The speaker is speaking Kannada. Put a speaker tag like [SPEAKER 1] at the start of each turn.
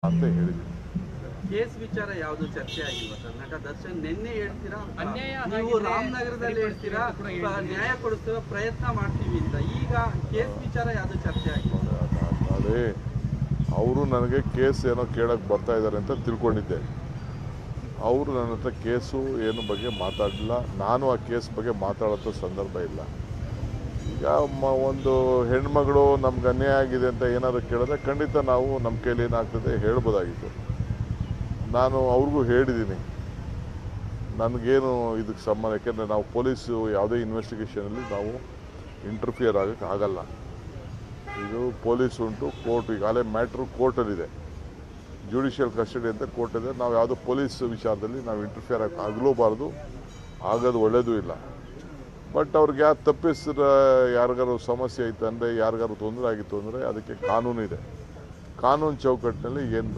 [SPEAKER 1] ಅಂತ ಹೇಳಿದ್ದೀನಿ.
[SPEAKER 2] ಕೇಸ್ ವಿಚಾರ ಯಾವುದು ಚರ್ಚೆ ಆಗಿಲ್ವಾ ಸರ್? ನಟ ದರ್ಶನ್ ನಿನ್ನೆ ಹೇಳ್ತೀರಾ ನೀವು ರಾಮನಗರದಲ್ಲಿ ಹೇಳ್ತೀರಾ ನ್ಯಾಯ ಕೊಡಿಸುವ ಪ್ರಯತ್ನ ಮಾಡ್ತೀವಿ ಅಂತ, ಈಗ ಕೇಸ್ ವಿಚಾರ ಯಾವುದು ಚರ್ಚೆ ಆಗಿಲ್ಲ?
[SPEAKER 1] ಅದೇ ಅವರು ನನಗೆ ಕೇಸ್ ಏನೋ ಕೇಳಕ್ಕೆ ಬರ್ತಾ ಇದ್ದಾರೆ ಅಂತ ತಿಳ್ಕೊಂಡಿದ್ದೆ. ಅವರು ನನ್ನ ಹತ್ರ ಕೇಸು ಏನು ಬಗ್ಗೆ ಮಾತಾಡಲಿಲ್ಲ. ನಾನು ಆ ಕೇಸ್ ಬಗ್ಗೆ ಮಾತಾಡೋ ಸಂದರ್ಭ ಇಲ್ಲ. ಈಗ ಒಂದು ಹೆಣ್ಮಗಳು ನಮ್ಗೆ ಅನ್ಯಾಯ ಆಗಿದೆ ಅಂತ ಏನಾದ್ರು ಕೇಳಿದ್ರೆ ಖಂಡಿತ ನಾವು ನಮ್ಮ ಕೈಲಿ ಏನಾಗ್ತದೆ ಹೇಳ್ಬೋದಾಗಿತ್ತು. ನಾನು ಅವ್ರಿಗೂ ಹೇಳಿದ್ದೀನಿ ನನಗೇನು ಇದಕ್ಕೆ ಸಂಬಂಧ, ಯಾಕೆಂದರೆ ನಾವು ಪೊಲೀಸು ಯಾವುದೇ ಇನ್ವೆಸ್ಟಿಗೇಷನಲ್ಲಿ ನಾವು ಇಂಟರ್ಫಿಯರ್ ಆಗೋಕ್ಕೆ ಆಗಲ್ಲ. ಇದು ಪೊಲೀಸ್ ಉಂಟು, ಕೋರ್ಟ್, ಈಗಾಗಲೇ ಮ್ಯಾಟ್ರು ಕೋರ್ಟಲ್ಲಿದೆ, ಜುಡಿಷಿಯಲ್ ಕಸ್ಟಡಿ ಅಂತ ಕೋರ್ಟ್ ಇದೆ. ನಾವು ಯಾವುದೋ ಪೊಲೀಸ್ ವಿಚಾರದಲ್ಲಿ ನಾವು ಇಂಟರ್ಫಿಯರ್ ಆಗಲೂಬಾರ್ದು, ಆಗೋದು ಒಳ್ಳೆಯದೂ ಇಲ್ಲ. ಬಟ್ ಅವ್ರಿಗೆ ಯಾರು ತಪ್ಪಿಸಿದ ಯಾರಿಗಾರು ಸಮಸ್ಯೆ ಐತೆ ಅಂದರೆ, ಯಾರಿಗಾರು ತೊಂದರೆ ಆಗಿತ್ತು ಅಂದರೆ ಅದಕ್ಕೆ ಕಾನೂನು ಇದೆ. ಕಾನೂನು ಚೌಕಟ್ಟಿನಲ್ಲಿ ಏನು